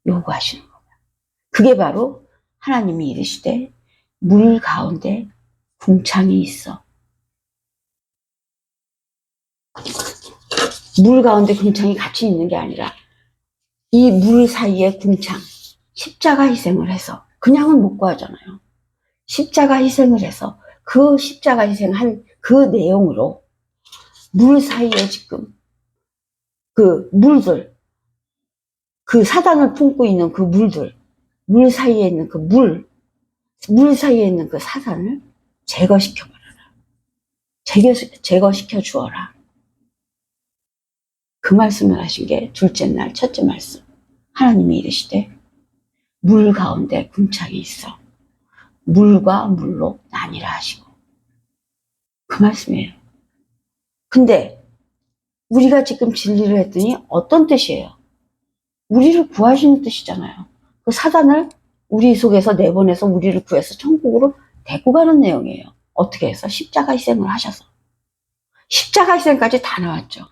요구하시는 거예요. 그게 바로 하나님이 이르시되 물 가운데 궁창이 있어. 물 가운데 궁창이 같이 있는 게 아니라 이 물 사이에 궁창, 십자가 희생을 해서 그냥은 못 구하잖아요. 십자가 희생을 해서 그 십자가 희생한 그 내용으로 물 사이에 지금 그 물들, 그 사단을 품고 있는 그 물들, 물 사이에 있는 그 물 사이에 있는 그 사단을 제거시켜버려라. 제거시켜 주어라. 그 말씀을 하신 게 둘째 날 첫째 말씀. 하나님이 이르시되 물 가운데 궁창이 있어. 물과 물로 나뉘라 하시고. 그 말씀이에요. 근데 우리가 지금 진리를 했더니 어떤 뜻이에요? 우리를 구하시는 뜻이잖아요. 그 사단을 우리 속에서 내보내서 우리를 구해서 천국으로 데리고 가는 내용이에요. 어떻게 해서? 십자가 희생을 하셔서. 십자가 희생까지 다 나왔죠.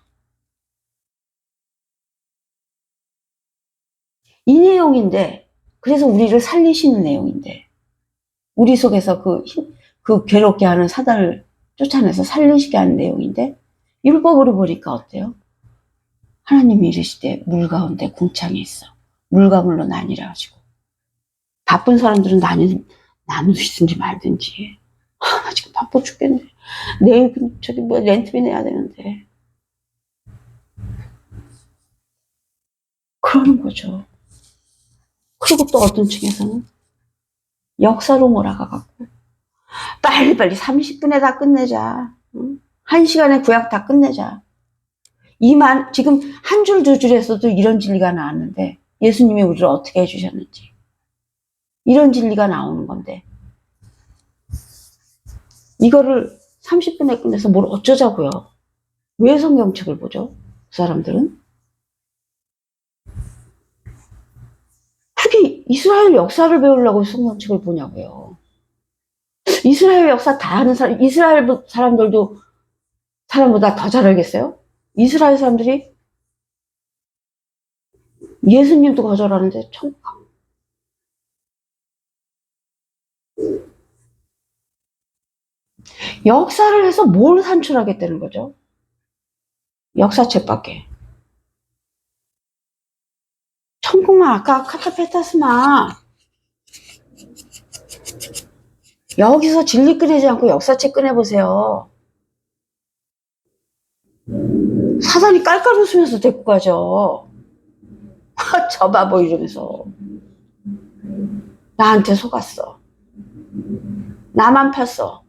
이 내용인데, 그래서 우리를 살리시는 내용인데, 우리 속에서 그 괴롭게 하는 사단을 쫓아내서 살리시게 하는 내용인데, 율법으로 보니까 어때요? 하나님이 이르시되 물 가운데 궁창이 있어. 물과 물로 나뉘라 하시고. 바쁜 사람들은 나눌 수 있든지 말든지. 나 지금 바빠 죽겠네. 내일 렌트비 내야 되는데. 그러는 거죠. 그리고 또 어떤 층에서는 역사로 몰아가갖고 빨리빨리 30분에 다 끝내자. 1시간에 구약 다 끝내자. 지금 한 줄 두 줄에서도 이런 진리가 나왔는데 예수님이 우리를 어떻게 해주셨는지 이런 진리가 나오는 건데 이거를 30분에 끝내서 뭘 어쩌자고요. 왜 성경책을 보죠? 그 사람들은? 그게 이스라엘 역사를 배우려고 성경책을 보냐고요. 이스라엘 역사 다 아는 사람, 이스라엘 사람보다 더 잘 알겠어요? 이스라엘 사람들이 예수님도 거절하는데 참 역사를 해서 뭘 산출하겠다는 거죠? 역사책밖에. 천국만 아까 카타페타스마 여기서 진리 꺼내지 않고 역사책 꺼내보세요. 사단이 깔깔 웃으면서 데리고 가죠. 저 바보 이러면서 나한테 속았어. 나만 팠어.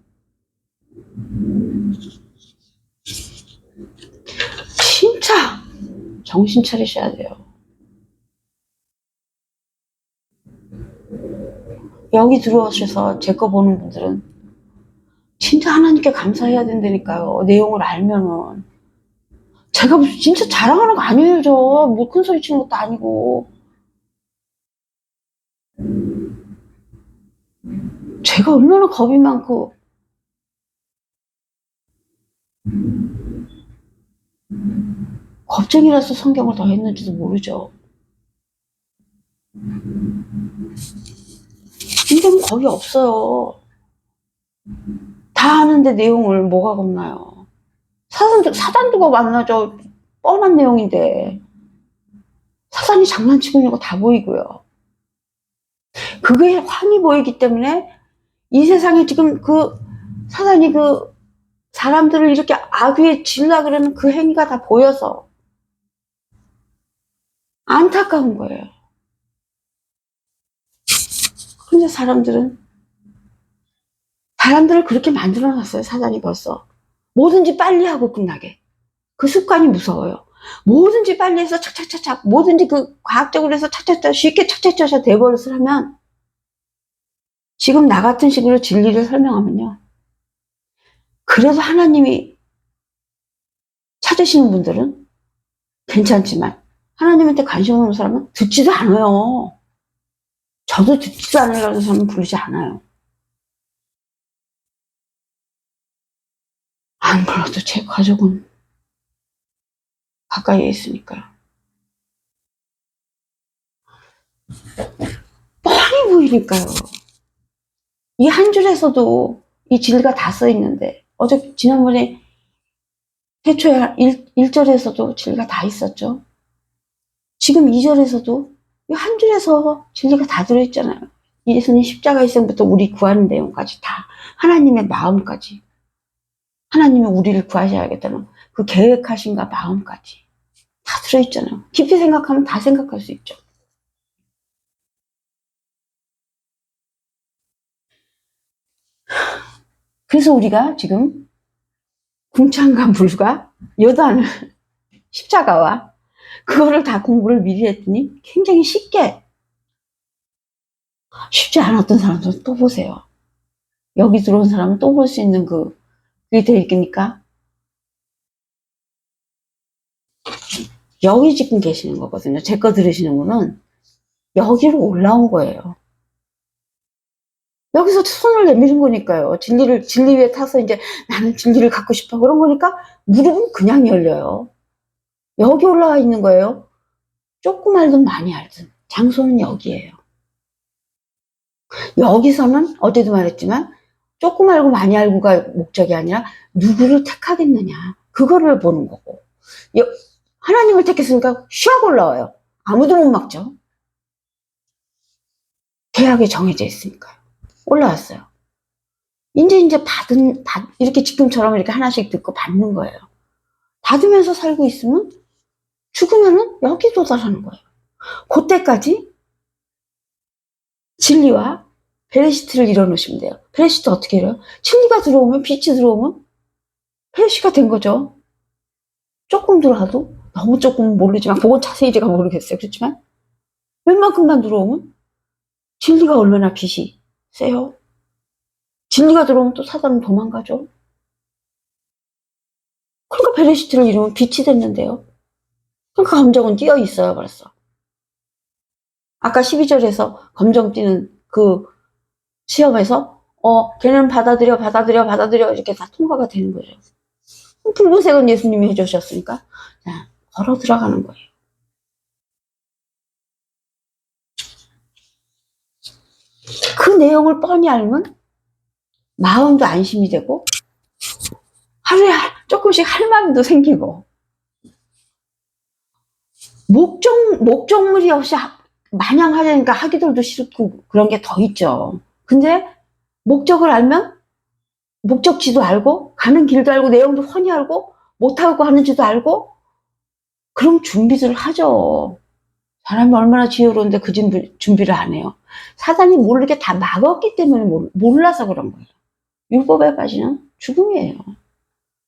진짜 정신 차리셔야 돼요. 여기 들어오셔서 제 거 보는 분들은 진짜 하나님께 감사해야 된다니까요. 내용을 알면은. 제가 무슨 진짜 자랑하는 거 아니에요. 저 뭐 큰 소리 치는 것도 아니고. 제가 얼마나 겁이 많고 겁쟁이라서 성경을 더 했는지도 모르죠. 인생은 겁이 없어요. 다 아는데 내용을 뭐가 겁나요. 사단도 만나죠. 뻔한 내용인데 사단이 장난치고 있는 거 다 보이고요. 그게 환히 보이기 때문에 이 세상에 지금 그 사단이 그 사람들을 이렇게 악위에 질라 그러는 그 행위가 다 보여서 안타까운 거예요. 근데 사람들을 그렇게 만들어놨어요. 사단이 벌써. 뭐든지 빨리 하고 끝나게. 그 습관이 무서워요. 뭐든지 빨리 해서 착착착착, 뭐든지 그 과학적으로 해서 착착착 쉽게 착착착착 대버릇을 하면 지금 나 같은 식으로 진리를 설명하면요. 그래도 하나님이 찾으시는 분들은 괜찮지만 하나님한테 관심 없는 사람은 듣지도 않아요. 저도 듣지도 않으려는 사람은 부르지 않아요. 안 불러도 제 가족은 가까이에 있으니까요. 뻔히 보이니까요. 이 한 줄에서도 이 진리가 다 써있는데 지난번에 태초에 1절에서도 진리가 다 있었죠. 지금 2절에서도 이 한 줄에서 진리가 다 들어있잖아요. 예수님 십자가 희생부터 우리 구하는 내용까지 다 하나님의 마음까지 하나님이 우리를 구하셔야겠다는 그 계획하신가 마음까지 다 들어있잖아요. 깊이 생각하면 다 생각할 수 있죠. 그래서 우리가 지금 궁창과 물과 요단을 십자가와 그거를 다 공부를 미리 했더니 굉장히 쉽지 않았던 사람들은 또 보세요. 여기 들어온 사람은 또 볼 수 있는 그게 되니까 여기 지금 계시는 거거든요. 제 거 들으시는 분은 여기로 올라온 거예요. 여기서 손을 내미는 거니까요. 진리 위에 타서 이제 나는 진리를 갖고 싶어. 그런 거니까 무릎은 그냥 열려요. 여기 올라와 있는 거예요. 조금 알든 많이 알든 장소는 여기예요. 여기서는 어제도 말했지만 조금 알고 많이 알고가 목적이 아니라 누구를 택하겠느냐. 그거를 보는 거고. 하나님을 택했으니까 슉 올라와요. 아무도 못 막죠. 계약이 정해져 있으니까요. 올라왔어요. 이제 이렇게 지금처럼 이렇게 하나씩 듣고 받는 거예요. 받으면서 살고 있으면 죽으면은 여기 도달하는 거예요. 그때까지 진리와 베레시트를 이뤄놓으시면 돼요. 베레시트 어떻게 이뤄요? 진리가 들어오면, 빛이 들어오면 베레시가 된 거죠. 조금 들어와도, 너무 조금 모르지만, 그건 자세히 제가 모르겠어요. 그렇지만, 웬만큼만 들어오면 진리가 얼마나 빛이 세요? 진리가 들어오면 또 사단은 도망가죠. 그러니까 베레시트를 이루면 빛이 됐는데요. 그러니까 검정은 띄어 있어요, 벌써. 아까 12절에서 검정 띄는 그 시험에서 걔는 받아들여 이렇게 다 통과가 되는 거죠. 붉은색은 예수님이 해주셨으니까 자, 걸어 들어가는 거예요. 그 내용을 뻔히 알면 마음도 안심이 되고 하루에 조금씩 할 마음도 생기고 목적물이 없이 마냥 하려니까 하기들도 싫고 그런 게 더 있죠. 근데 목적을 알면 목적지도 알고 가는 길도 알고 내용도 훤히 알고 못하고 하는지도 알고 그럼 준비를 하죠. 사람이 얼마나 지혜로운데 그 준비를 안 해요. 사단이 모르게 다 막았기 때문에 몰라서 그런 거예요. 율법에 빠지면 죽음이에요.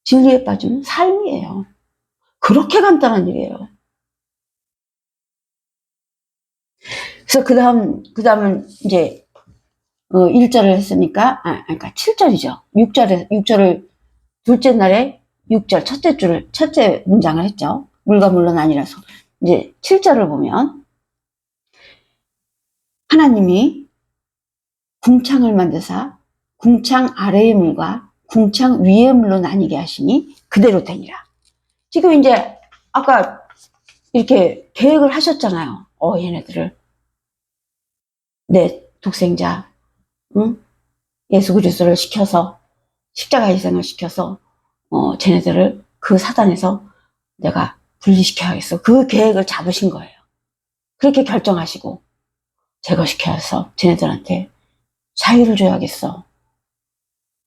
진리에 빠지면 삶이에요. 그렇게 간단한 일이에요. 그래서 그 다음은 이제 1절을 했으니까 그러니까 7절이죠. 6절을 둘째 날에 6절 첫째 문장을 했죠. 물과 물론 아니라서. 이제 7절을 보면 하나님이 궁창을 만드사 궁창 아래의 물과 궁창 위의 물로 나뉘게 하시니 그대로 되니라. 지금 이제 아까 이렇게 계획을 하셨잖아요. 얘네들을 내 독생자 예수 그리스도를 시켜서 십자가 희생을 시켜서 쟤네들을 그 사단에서 내가 분리시켜야겠어. 그 계획을 잡으신 거예요. 그렇게 결정하시고 제거시켜서 쟤네들한테 자유를 줘야겠어.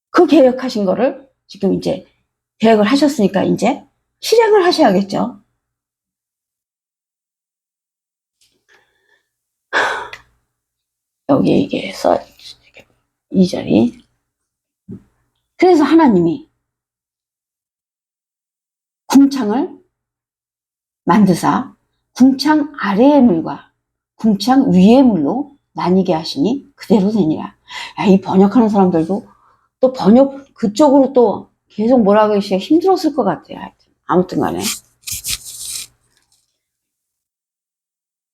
그 계획하신 거를 지금 이제 계획을 하셨으니까 이제 실행을 하셔야겠죠. 여기 이게 써 2절이 그래서 하나님이 궁창을 만드사 궁창 아래의 물과 궁창 위의 물로 나뉘게 하시니 그대로 되니라. 이 번역하는 사람들도 또 번역 그쪽으로 또 계속 뭐라고 하기가 힘들었을 것 같아요. 아무튼 간에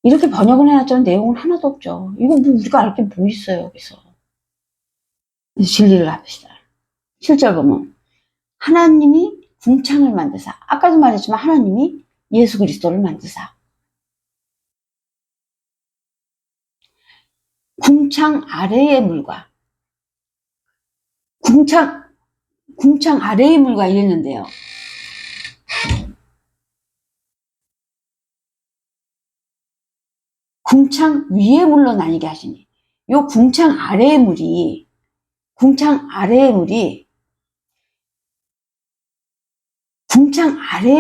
이렇게 번역을 해놨지만 내용은 하나도 없죠. 이거 뭐 우리가 알 게 뭐 있어요. 여기서 진리를 합시다. 7절 보면 하나님이 궁창을 만드사 아까도 말했지만 하나님이 예수 그리스도를 만드사 궁창 아래의 물과 궁창 아래의 물과 이랬는데요. 궁창 위의 물로 나뉘게 하시니 요 궁창 아래의 물이 궁창 아래의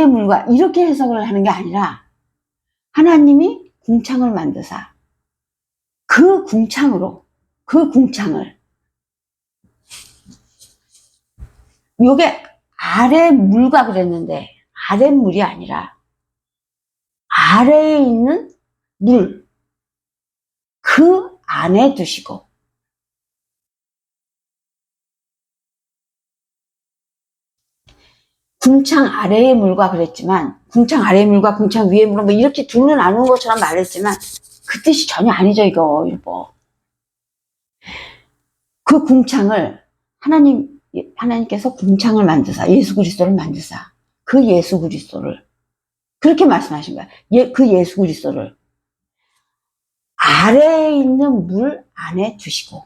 물과 이렇게 해석을 하는 게 아니라 하나님이 궁창을 만드사 그 궁창을 요게 아래물과 그랬는데 아랫물이 아니라 아래에 있는 물 그 안에 두시고 궁창 아래의 물과 그랬지만 궁창 아래의 물과 궁창 위의 물은 뭐 이렇게 둘로 나누는 것처럼 말했지만 그 뜻이 전혀 아니죠. 이거 율법. 그 궁창을 하나님께서 궁창을 만드사 예수 그리스도를 만드사 그 예수 그리스도를 그렇게 말씀하신 거야. 그 예수 그리스도를 아래에 있는 물 안에 두시고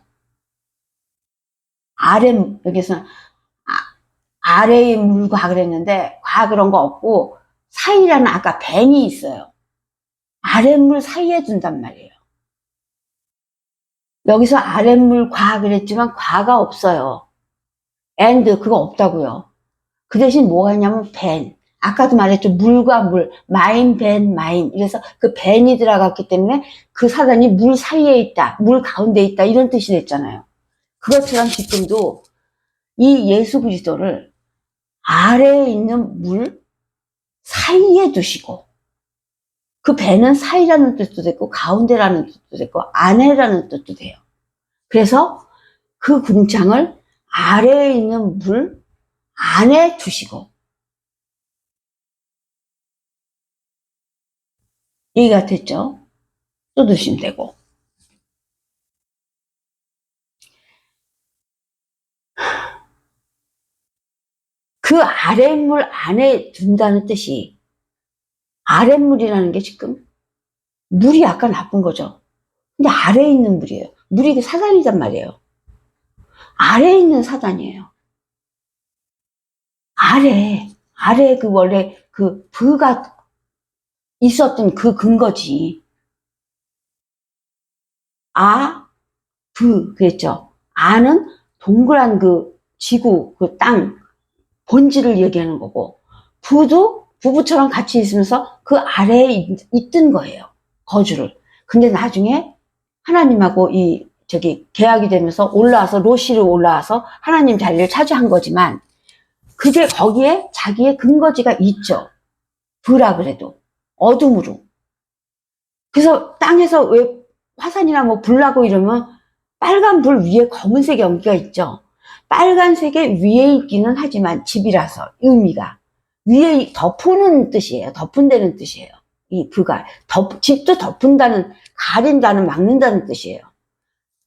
여기서 아래의 물과 그랬는데 과 그런 거 없고 사이라는 아까 벤이 있어요. 아랫물 사이에 둔단 말이에요. 여기서 아랫물 과 그랬지만 과가 없어요. and 그거 없다고요. 그 대신 뭐가 있냐면 벤. 아까도 말했죠. 물과 물. 마인, 벤, 마인. 그래서 그 벤이 들어갔기 때문에 그 사단이 물 사이에 있다. 물 가운데 있다. 이런 뜻이 됐잖아요. 그것처럼 지금도 이 예수 그리스도를 아래에 있는 물 사이에 두시고 그 벤은 사이라는 뜻도 됐고 가운데라는 뜻도 됐고 안에라는 뜻도 돼요. 그래서 그 궁창을 아래에 있는 물 안에 두시고 이해가 됐죠? 또 두시면 되고 그 아랫물 안에 둔다는 뜻이 아랫물이라는 게 지금 물이 약간 나쁜 거죠. 근데 아래에 있는 물이에요. 물이 그 사단이란 말이에요. 아래에 있는 사단이에요. 아래 그 원래 그 부가 있었던 그 근거지. 부 그랬죠. 아는 동그란 그 지구, 그 땅, 본질을 얘기하는 거고, 부도 부부처럼 같이 있으면서 그 아래에 있던 거예요. 거주를. 근데 나중에 하나님하고 계약이 되면서 올라와서, 로시로 올라와서 하나님 자리를 차지한 거지만, 그게 거기에 자기의 근거지가 있죠. 부라 그래도. 어둠으로. 그래서 땅에서 왜 화산이나 뭐 불나고 이러면 빨간 불 위에 검은색 연기가 있죠. 빨간색의 위에 있기는 하지만 집이라서 의미가 위에 덮는 뜻이에요. 덮은다는 뜻이에요. 이 부가 집도 덮은다는, 가린다는, 막는다는 뜻이에요.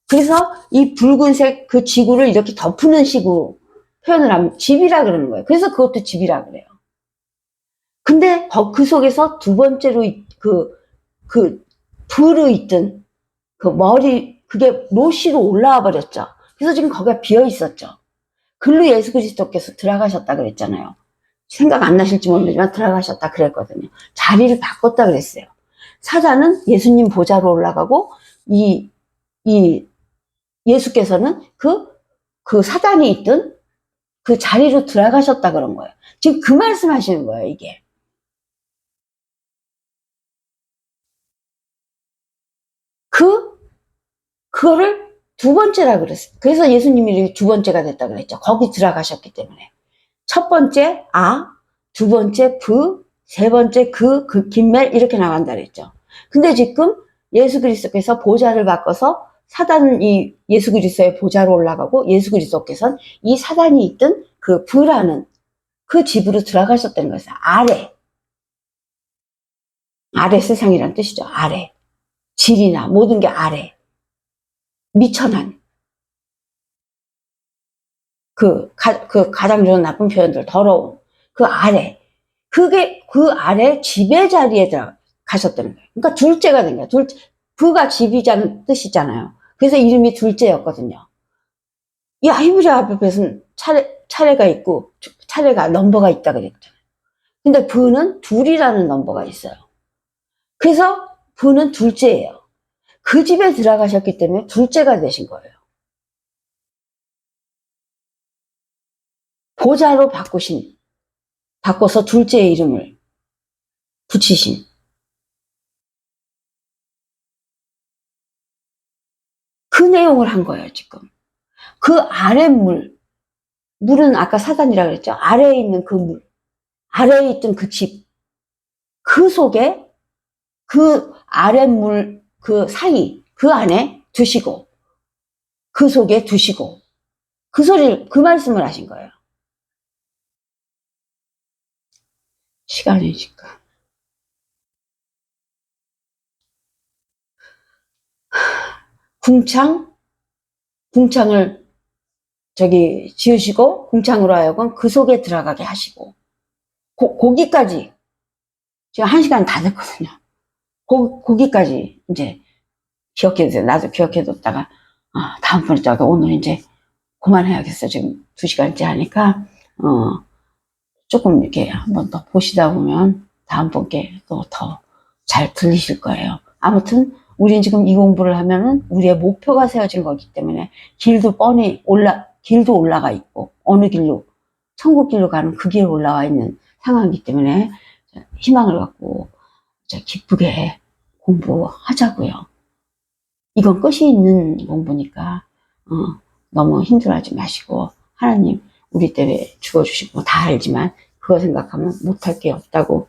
그래서 이 붉은색 그 지구를 이렇게 덮는 식으로 표현을 하면 집이라 그러는 거예요. 그래서 그것도 집이라 그래요. 근데 그 속에서 두 번째로 그 불이 있던 그 머리, 그게 로시로 올라와 버렸죠. 그래서 지금 거기가 비어 있었죠. 글로 예수 그리스도께서 들어가셨다 그랬잖아요. 생각 안 나실지 모르지만 들어가셨다 그랬거든요. 자리를 바꿨다 그랬어요. 사자는 예수님 보좌로 올라가고, 이 예수께서는 그 사단이 있던 그 자리로 들어가셨다 그런 거예요. 지금 그 말씀 하시는 거예요, 이게. 그거를 두 번째라 그랬어요. 그래서 예수님이 두 번째가 됐다 그랬죠. 거기 들어가셨기 때문에. 첫 번째 두 번째 세 번째 김멜 이렇게 나간다 그랬죠. 근데 지금 예수 그리스도께서 보좌를 바꿔서 사단이 예수 그리스도의 보좌로 올라가고, 예수 그리스도께서는 이 사단이 있던 그 부라는 그 집으로 들어가셨다는 거예요. 아래 세상이란 뜻이죠. 아래. 질이나 모든 게 아래. 미천한. 가장 좋은 나쁜 표현들, 더러운. 그 아래. 그 아래 집의 자리에 들어가셨다는 거예요. 그러니까 둘째가 된 거예요. 부가 집이자는 뜻이잖아요. 그래서 이름이 둘째였거든요. 이 히브리 알파벳은 차례가 있고, 차례가 넘버가 있다 그랬잖아요. 근데 부는 둘이라는 넘버가 있어요. 그래서 부는 둘째예요. 그 집에 들어가셨기 때문에 둘째가 되신 거예요. 보좌로 바꿔서 둘째의 이름을 붙이신. 그 내용을 한 거예요, 지금. 그 아래 물은 아까 사단이라 그랬죠? 아래에 있는 그 물, 아래에 있던 그 집, 그 속에 그 아랫물 그 사이, 그 안에 두시고, 그 속에 두시고, 그 말씀을 하신 거예요. 시간이 지금. 궁창을 지으시고, 궁창으로 하여금 그 속에 들어가게 하시고, 거기까지, 지금 1시간 다 됐거든요. 거기까지 이제 기억해두세요. 나도 기억해뒀다가, 다음번에 오늘 이제 그만해야겠어. 지금 2시간째 하니까, 조금 이렇게 한번 더 보시다 보면 다음번께 또 더 잘 들리실 거예요. 아무튼, 우린 지금 이 공부를 하면은 우리의 목표가 세워진 거기 때문에 길도 올라가 있고, 어느 길로, 천국 길로 가는 그 길로 올라와 있는 상황이기 때문에 희망을 갖고 기쁘게 공부하자고요. 이건 끝이 있는 공부니까 너무 힘들어하지 마시고, 하나님 우리 때문에 죽어주시고 다 알지만 그거 생각하면 못할 게 없다고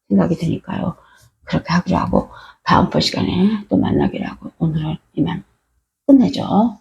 생각이 드니까요. 그렇게 하기로 하고 다음번 시간에 또 만나기로 하고 오늘은 이만 끝내죠.